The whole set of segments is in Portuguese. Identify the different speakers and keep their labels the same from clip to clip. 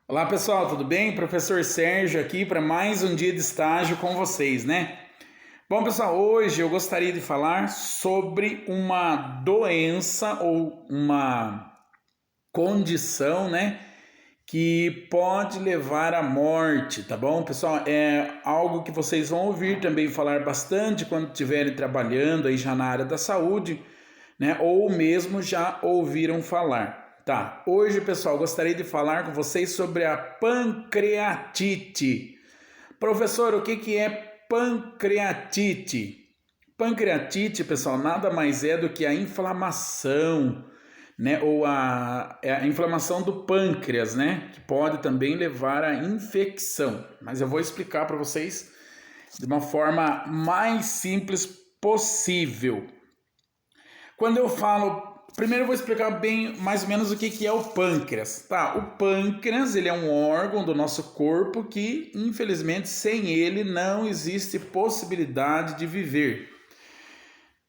Speaker 1: Olá pessoal, tudo bem? Professor Sérgio aqui para mais um dia de estágio com vocês, né? Bom pessoal, hoje eu gostaria de falar sobre uma doença ou uma condição, né? Que pode levar à morte, tá bom? Pessoal, é algo que vocês vão ouvir também falar bastante quando estiverem trabalhando aí já na área da saúde, né? Ou mesmo já ouviram falar. Tá, hoje, pessoal, gostaria de falar com vocês sobre a pancreatite. Professor, o que é pancreatite? Pancreatite, pessoal, nada mais é do que a inflamação, né? Ou a inflamação do pâncreas, né? Que pode também levar à infecção. Mas eu vou explicar para vocês de uma forma mais simples possível. Quando eu falo, primeiro eu vou explicar bem mais ou menos o que é o pâncreas. Tá, o pâncreas ele é um órgão do nosso corpo que, infelizmente, sem ele não existe possibilidade de viver,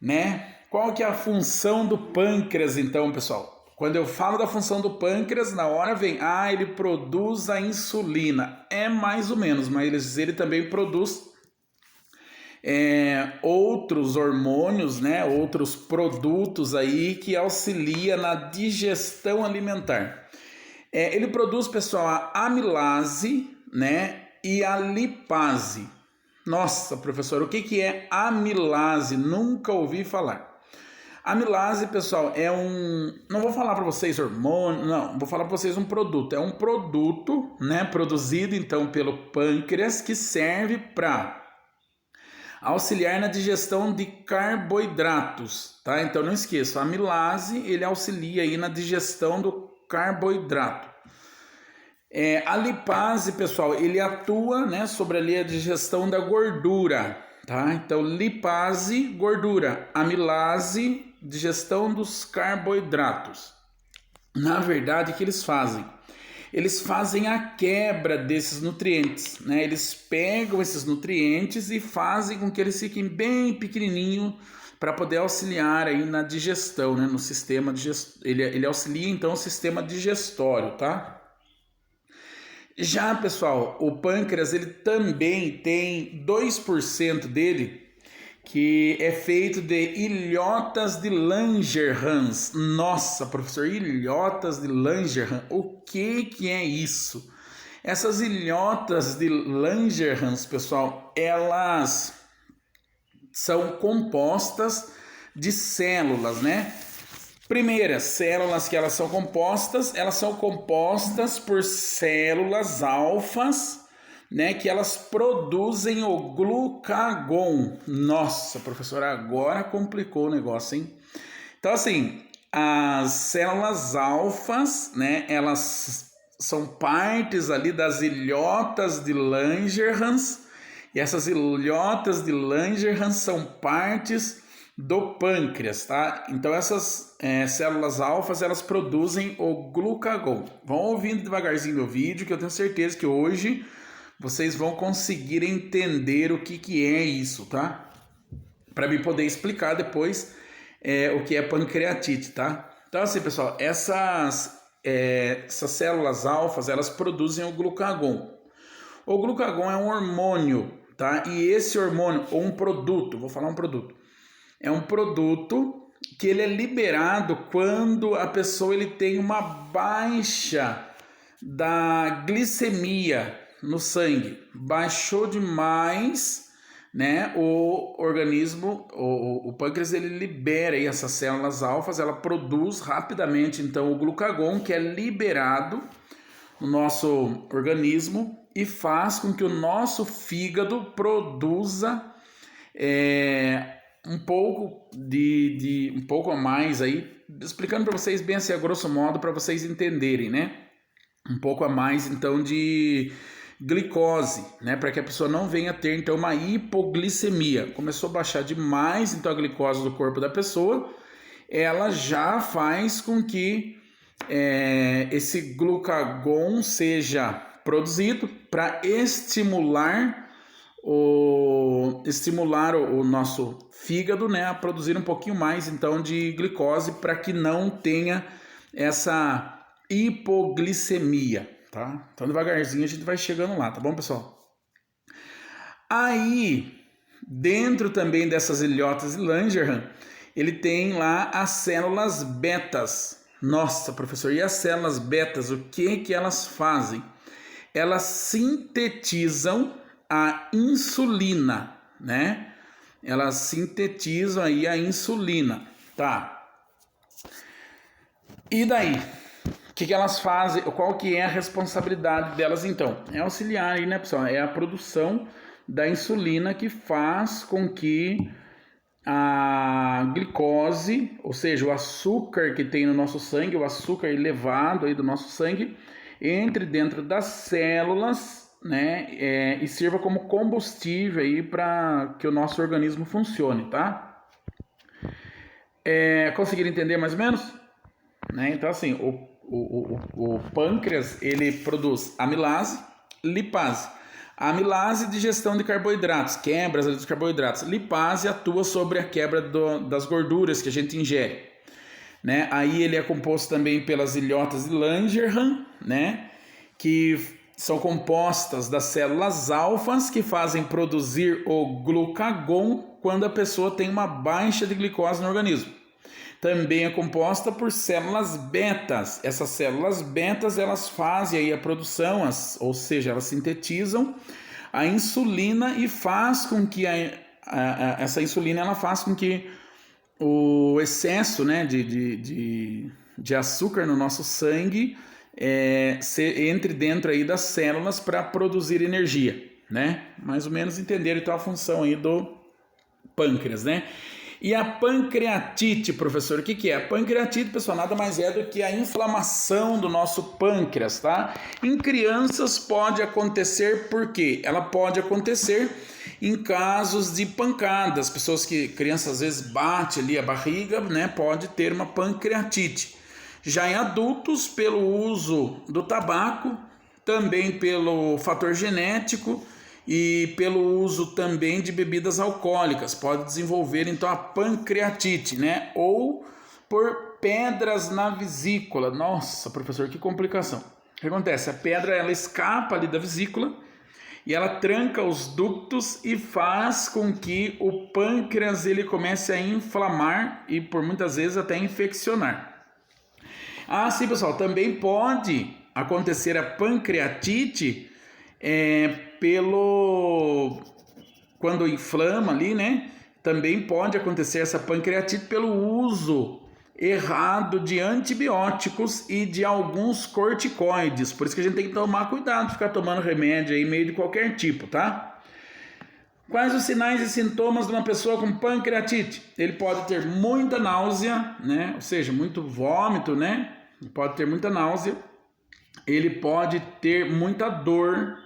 Speaker 1: né? Qual que é a função do pâncreas, então, pessoal? Quando eu falo da função do pâncreas, na hora vem, ele produz a insulina. É mais ou menos, mas ele também produz outros hormônios, né, outros produtos aí que auxilia na digestão alimentar. Ele produz, pessoal, a amilase, né, e a lipase. Nossa, professor, o que é amilase? Nunca ouvi falar. Amilase, pessoal, é um... Não vou falar para vocês hormônio, não. Vou falar para vocês um produto. É um produto, né, produzido, então, pelo pâncreas que serve para auxiliar na digestão de carboidratos, tá? Então não esqueça, a amilase ele auxilia aí na digestão do carboidrato. A lipase, pessoal, ele atua, né, sobre ali a digestão da gordura, tá? Então lipase, gordura, amilase, digestão dos carboidratos. Na verdade, o que eles fazem? Eles fazem a quebra desses nutrientes, né? Eles pegam esses nutrientes e fazem com que eles fiquem bem pequenininho para poder auxiliar aí na digestão, né? No sistema ele auxilia então o sistema digestório, tá? Já, pessoal, o pâncreas ele também tem 2% dele que é feito de ilhotas de Langerhans. Nossa, professor, ilhotas de Langerhans, o que é isso? Essas ilhotas de Langerhans, pessoal, elas são compostas de células, né? Primeiras células que elas são compostas por células alfas, né, que elas produzem o glucagon. Nossa, professora, agora complicou o negócio, hein? Então, assim, as células alfas, né, elas são partes ali das ilhotas de Langerhans, e essas ilhotas de Langerhans são partes do pâncreas, tá? Então essas células alfas elas produzem o glucagon. Vão ouvindo devagarzinho o vídeo que eu tenho certeza que hoje vocês vão conseguir entender o que é isso, tá? Para me poder explicar depois o que é pancreatite, tá? Então assim, pessoal, essas células alfas elas produzem o glucagon. O glucagon é um hormônio, tá? E esse hormônio, ou um produto, vou falar um produto, é um produto que ele é liberado quando a pessoa ele tem uma baixa da glicemia no sangue. Baixou demais, né? O organismo, o pâncreas, ele libera aí essas células alfas, ela produz rapidamente então o glucagon que é liberado no nosso organismo e faz com que o nosso fígado produza um pouco a mais aí, explicando para vocês bem assim a grosso modo para vocês entenderem, né? Um pouco a mais então de glicose, né? Para que a pessoa não venha ter então uma hipoglicemia. Começou a baixar demais então a glicose do corpo da pessoa, ela já faz com que esse glucagon seja produzido para estimular o nosso fígado, né, a produzir um pouquinho mais então de glicose para que não tenha essa hipoglicemia, tá? Então devagarzinho a gente vai chegando lá, tá bom, pessoal? Aí, dentro também dessas ilhotas de Langerhans, ele tem lá as células betas. Nossa, professor, e as células betas, o que elas fazem? Elas sintetizam a insulina, né? Elas sintetizam aí a insulina, tá? E daí? O que elas fazem? Qual que é a responsabilidade delas então? É auxiliar aí, né, pessoal? É a produção da insulina que faz com que a glicose, ou seja, o açúcar que tem no nosso sangue, o açúcar elevado aí do nosso sangue, entre dentro das células, né, e sirva como combustível aí para que o nosso organismo funcione, tá? Conseguiram entender mais ou menos? Né? Então, assim, o pâncreas, ele produz amilase, lipase. A amilase, digestão de carboidratos, quebra dos carboidratos. Lipase atua sobre a quebra das gorduras que a gente ingere. Né? Aí ele é composto também pelas ilhotas de Langerhans, né? Que são compostas das células alfas que fazem produzir o glucagon quando a pessoa tem uma baixa de glicose no organismo. Também é composta por células betas. Essas células betas, elas fazem aí a produção, ou seja, elas sintetizam a insulina e faz com que essa insulina ela faz com que o excesso, né, de açúcar no nosso sangue entre dentro aí das células para produzir energia, né? Mais ou menos entenderam então a função aí do pâncreas, né? E a pancreatite, professor, o que é? A pancreatite, pessoal, nada mais é do que a inflamação do nosso pâncreas, tá? Em crianças pode acontecer, por quê? Ela pode acontecer em casos de pancadas, crianças às vezes bate ali a barriga, né? Pode ter uma pancreatite. Já em adultos, pelo uso do tabaco, também pelo fator genético, e pelo uso também de bebidas alcoólicas, pode desenvolver então a pancreatite, né? Ou por pedras na vesícula. Nossa, professor, que complicação. O que acontece? A pedra ela escapa ali da vesícula e ela tranca os ductos e faz com que o pâncreas ele comece a inflamar e por muitas vezes até infeccionar. Ah, sim, pessoal, também pode acontecer a pancreatite quando inflama ali, né? Também pode acontecer essa pancreatite pelo uso errado de antibióticos e de alguns corticoides. Por isso que a gente tem que tomar cuidado de ficar tomando remédio aí meio de qualquer tipo, tá? Quais os sinais e sintomas de uma pessoa com pancreatite? Ele pode ter muita náusea, né? Ou seja, muito vômito, né? Ele pode ter muita náusea. Ele pode ter muita dor,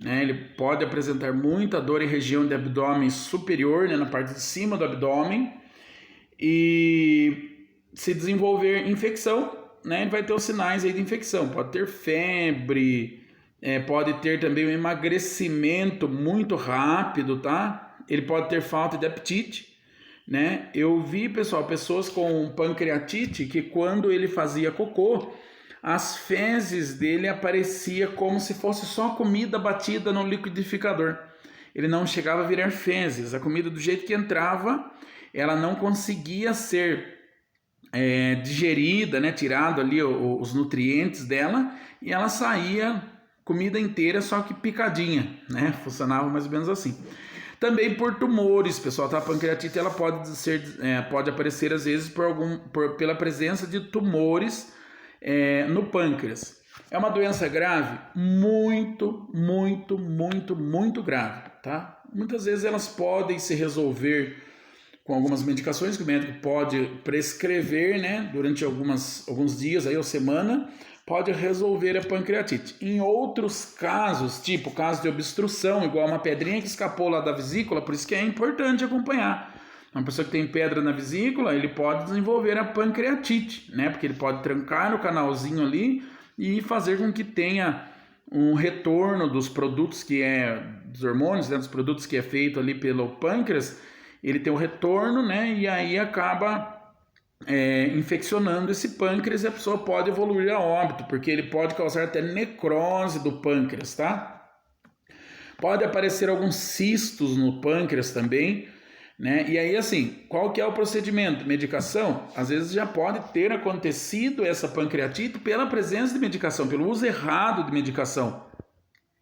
Speaker 1: né? Ele pode apresentar muita dor em região de abdômen superior, né? Na parte de cima do abdômen. E se desenvolver infecção, né? Ele vai ter os sinais aí de infecção. Pode ter febre, pode ter também um emagrecimento muito rápido, tá? Ele pode ter falta de apetite, né? Eu vi, pessoal, pessoas com pancreatite que quando ele fazia cocô, as fezes dele aparecia como se fosse só comida batida no liquidificador. Ele não chegava a virar fezes. A comida do jeito que entrava, ela não conseguia ser digerida, né? Tirado ali os nutrientes dela e ela saía comida inteira, só que picadinha, né? Funcionava mais ou menos assim. Também por tumores, pessoal, tá? A pancreatite ela pode aparecer às vezes pela presença de tumores no pâncreas. É uma doença grave? Muito, muito, muito, muito grave, tá? Muitas vezes elas podem se resolver com algumas medicações que o médico pode prescrever, né? Durante alguns dias aí, ou semana, pode resolver a pancreatite. Em outros casos, tipo caso de obstrução, igual uma pedrinha que escapou lá da vesícula, por isso que é importante acompanhar. Uma pessoa que tem pedra na vesícula, ele pode desenvolver a pancreatite, né? Porque ele pode trancar o canalzinho ali e fazer com que tenha um retorno dos produtos dos hormônios, né? Dos produtos que é feito ali pelo pâncreas, ele tem um retorno, né? E aí acaba infeccionando esse pâncreas e a pessoa pode evoluir a óbito, porque ele pode causar até necrose do pâncreas, tá? Pode aparecer alguns cistos no pâncreas também, né? E aí, assim, qual que é o procedimento? Medicação? Às vezes já pode ter acontecido essa pancreatite pela presença de medicação, pelo uso errado de medicação,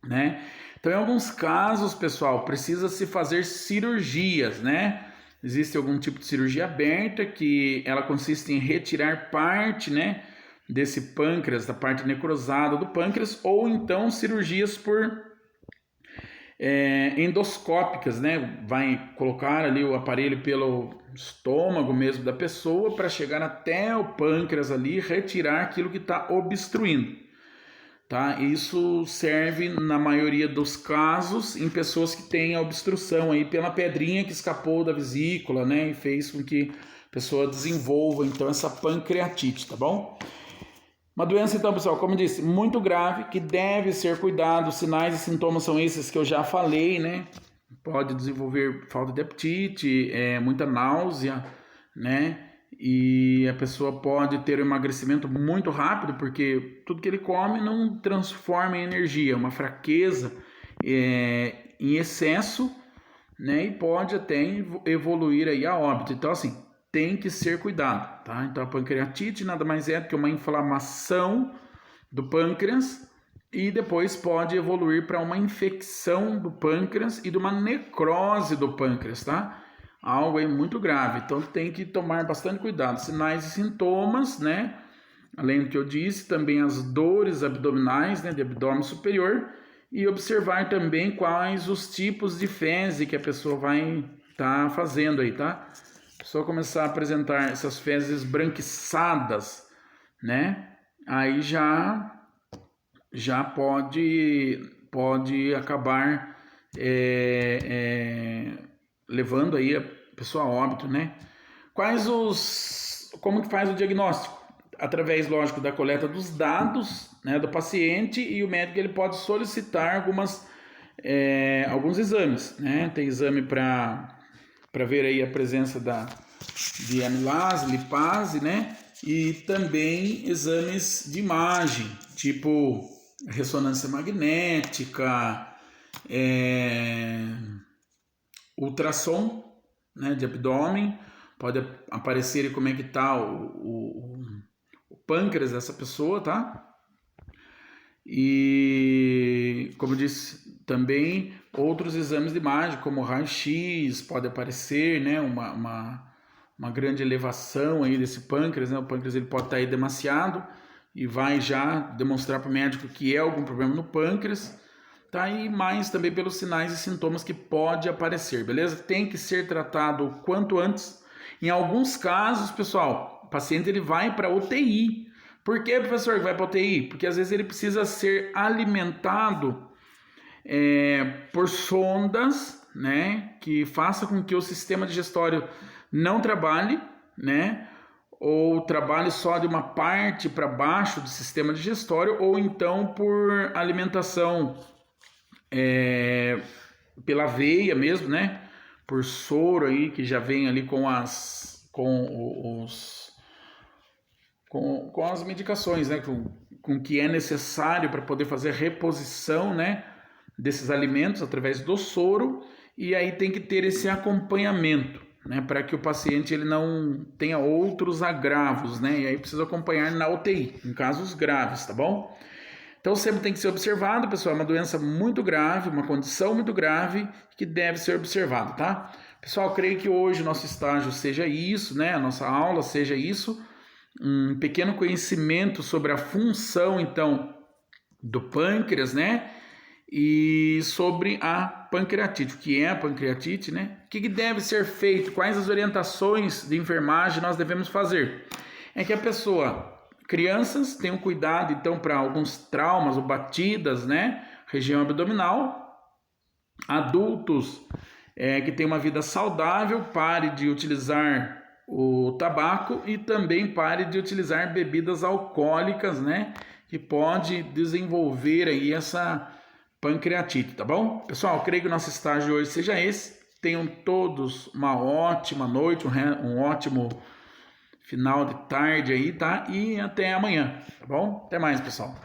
Speaker 1: né? Então, em alguns casos, pessoal, precisa se fazer cirurgias, né? Existe algum tipo de cirurgia aberta que ela consiste em retirar parte, né, desse pâncreas, da parte necrosada do pâncreas, ou então cirurgias por endoscópicas, né? Vai colocar ali o aparelho pelo estômago mesmo da pessoa para chegar até o pâncreas ali e retirar aquilo que está obstruindo, tá? Isso serve na maioria dos casos em pessoas que têm a obstrução aí pela pedrinha que escapou da vesícula, né? E fez com que a pessoa desenvolva então essa pancreatite, tá bom? Uma doença, então, pessoal, como eu disse, muito grave, que deve ser cuidado. Os sinais e sintomas são esses que eu já falei, né? Pode desenvolver falta de apetite, muita náusea, né? E a pessoa pode ter um emagrecimento muito rápido, porque tudo que ele come não transforma em energia, uma fraqueza em excesso, né? E pode até evoluir aí a óbito. Então, assim, tem que ser cuidado, tá? Então a pancreatite nada mais é do que uma inflamação do pâncreas e depois pode evoluir para uma infecção do pâncreas e de uma necrose do pâncreas, tá? Algo aí muito grave, então tem que tomar bastante cuidado. Sinais e sintomas, né? Além do que eu disse, também as dores abdominais, né, de abdômen superior, e observar também quais os tipos de fezes que a pessoa vai estar fazendo aí, tá? Só começar a apresentar essas fezes branquiçadas, né? Aí já pode acabar levando aí a pessoa a óbito, né? Como que faz o diagnóstico? Através, lógico, da coleta dos dados, né, do paciente, e o médico ele pode solicitar alguns exames, né? Tem exame para ver aí a presença de amilase, lipase, né? E também exames de imagem, tipo ressonância magnética, ultrassom, né, de abdômen, pode aparecer como é que tá o pâncreas dessa pessoa, tá? E, como eu disse, também outros exames de imagem, como raio-x, pode aparecer, né, uma grande elevação aí desse pâncreas, né? O pâncreas ele pode estar aí demasiado e vai já demonstrar para o médico que é algum problema no pâncreas, tá? E mais também pelos sinais e sintomas que pode aparecer, beleza? Tem que ser tratado o quanto antes. Em alguns casos, pessoal, o paciente ele vai para UTI. Por que, professor, que vai para UTI? Porque às vezes ele precisa ser alimentado por sondas, né, que faça com que o sistema digestório não trabalhe, né, ou trabalhe só de uma parte para baixo do sistema digestório, ou então por alimentação pela veia mesmo, né, por soro aí que já vem ali com as medicações, né, com o que é necessário para poder fazer reposição, né, desses alimentos através do soro, e aí tem que ter esse acompanhamento, né, para que o paciente ele não tenha outros agravos, né, e aí precisa acompanhar na UTI, em casos graves, tá bom? Então sempre tem que ser observado, pessoal, é uma doença muito grave, uma condição muito grave que deve ser observada, tá? Pessoal, creio que hoje o nosso estágio seja isso, né, a nossa aula seja isso, um pequeno conhecimento sobre a função, então, do pâncreas, né? E sobre a pancreatite, o que é a pancreatite, né? O que deve ser feito, quais as orientações de enfermagem nós devemos fazer. É que a pessoa, crianças, tenham cuidado, então, para alguns traumas ou batidas, né? Região abdominal. Adultos que têm uma vida saudável, pare de utilizar o tabaco e também pare de utilizar bebidas alcoólicas, né? Que pode desenvolver aí essa pancreatite, tá bom? Pessoal, creio que o nosso estágio hoje seja esse. Tenham todos uma ótima noite, um ótimo final de tarde aí, tá? E até amanhã, tá bom? Até mais, pessoal.